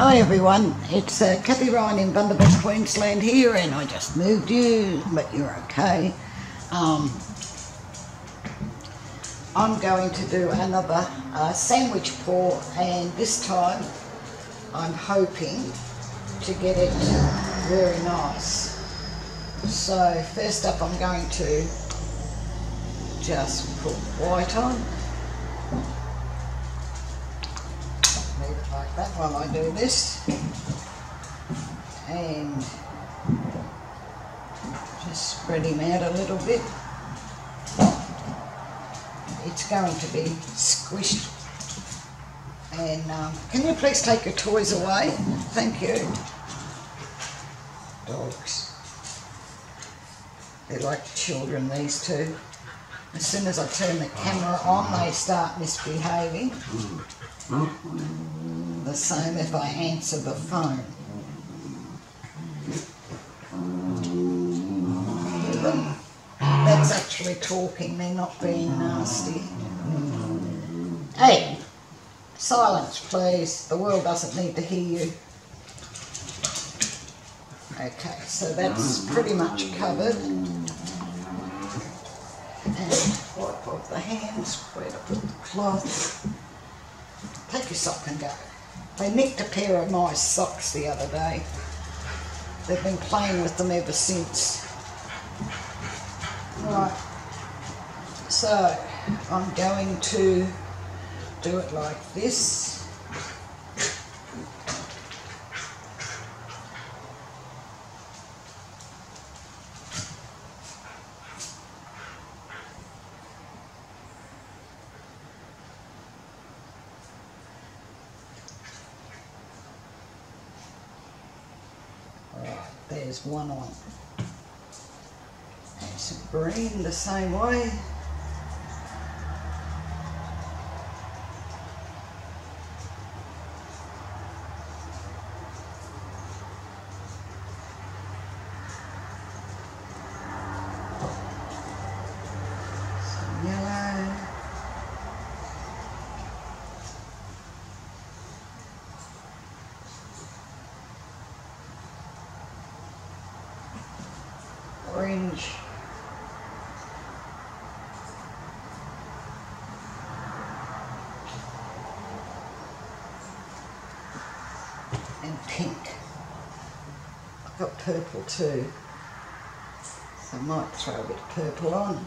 Hi everyone, it's Kathie Ryan in Bundaberg, Queensland here, and I just moved you, but you're okay. I'm going to do another sandwich pour, and this time I'm hoping to get it very nice. So first up I'm going to just put white on. Leave it like that while I do this, and just spread him out a little bit. It's going to be squished. And can you please take your toys away? Thank you. Dogs. They're like children, these two. As soon as I turn the camera on, they start misbehaving. The same if I answer the phone. That's actually talking, they're not being nasty. Hey, silence please, the world doesn't need to hear you. Okay, so that's pretty much covered. And wipe off the hands, where to put the cloth. Take your sock and go. They nicked a pair of my socks the other day. They've been playing with them ever since. Right, so I'm going to do it like this. Right, there's one on. And some green the same way. Some yellow. Orange. And pink. I've got purple too, so I might throw a bit of purple on.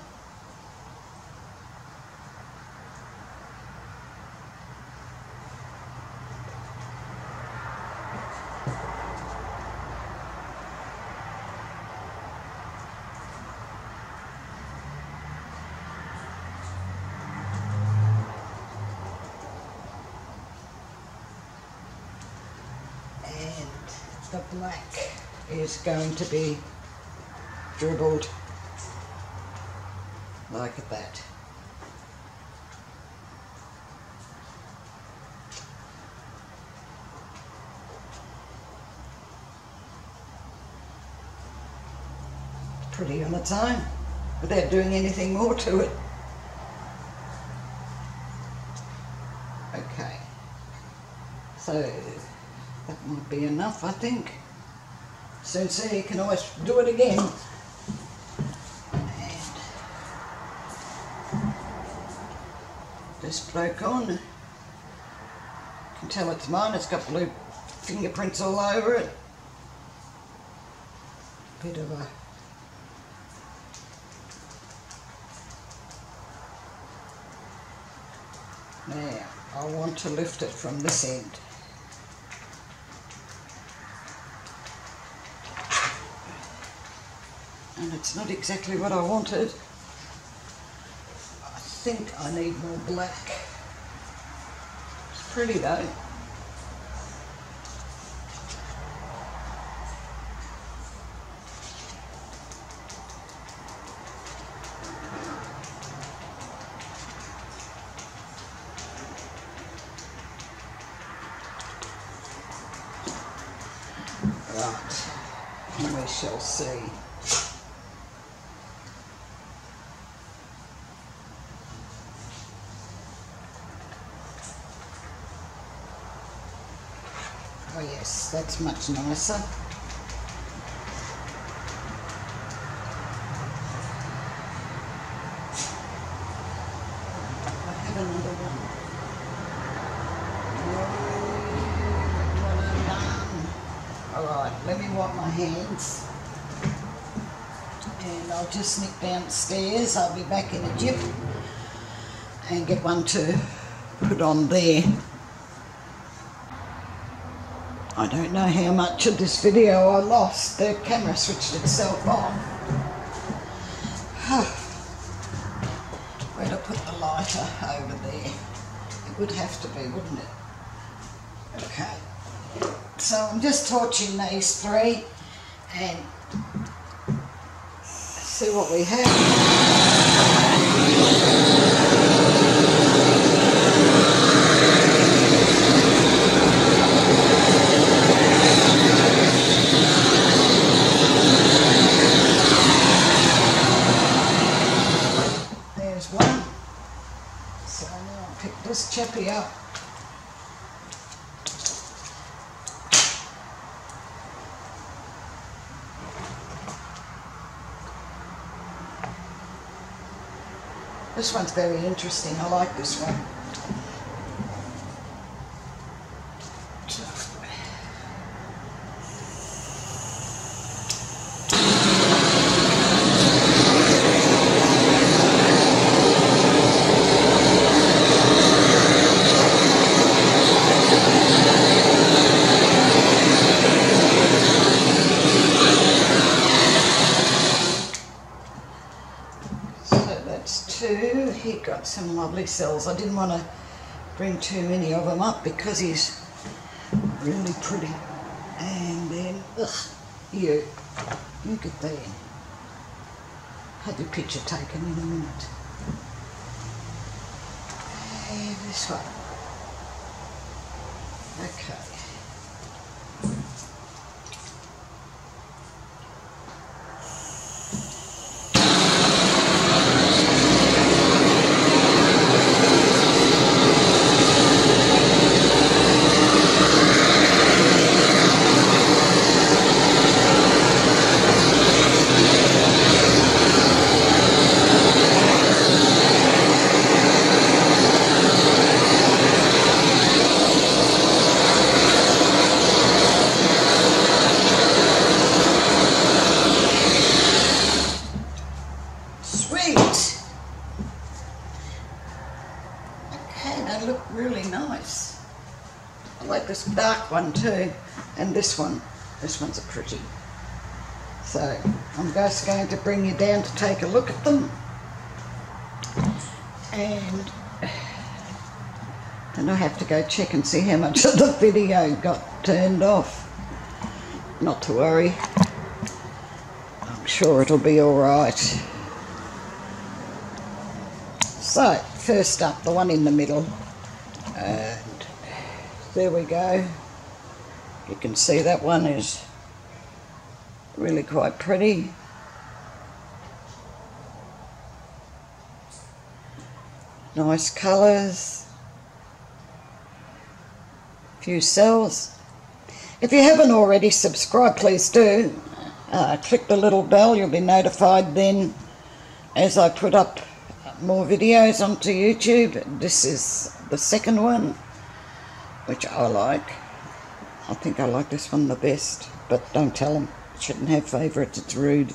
The black is going to be dribbled like that. Pretty on its own, without doing anything more to it. Okay, so that might be enough, I think. Since you can always do it again. And this bloke on. You can tell it's mine, it's got blue fingerprints all over it. Bit of a now, I want to lift it from this end. And it's not exactly what I wanted. I think I need more black. It's pretty though. Right, we shall see. Oh yeah, Yes, that's much nicer. I have another one. Alright, let me wipe my hands. And I'll just nip downstairs. I'll be back in a jip and get one to put on there. I don't know how much of this video I lost. The camera switched itself on. Where'd I put the lighter? Over there. It would have to be, wouldn't it? Okay. So I'm just torching these three and see what we have. There's one. So now I'll pick this chappy up. This one's very interesting. I like this one. He got some lovely cells. I didn't want to bring too many of them up because he's really pretty. And then, you get there. Have your picture taken in a minute. And this one. Okay. They look really nice. I like this dark one too, and this one. This one's a pretty. So I'm just going to bring you down to take a look at them. And then I have to go check and see how much of the video got turned off. Not to worry. I'm sure it'll be all right. So, first up, the one in the middle. And there we go. You can see that one is really quite pretty. Nice colours. Few cells. If you haven't already subscribed, please do. Click the little bell, you'll be notified then as I put up more videos onto YouTube. This is the second one, which I like. I think I like this one the best, but don't tell them. Shouldn't have favourites, it's rude.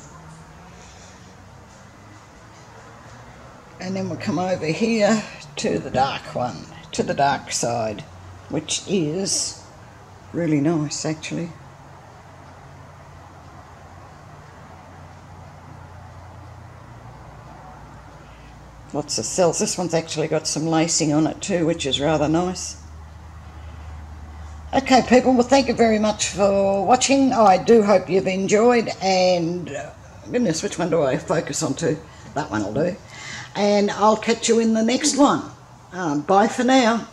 And then we'll come over here to the dark one, to the dark side, which is really nice actually. Lots of cells. This one's actually got some lacing on it too, which is rather nice. Okay people, well thank you very much for watching. I do hope you've enjoyed, and goodness, which one do I focus on to? That one will do. And I'll catch you in the next one. Bye for now.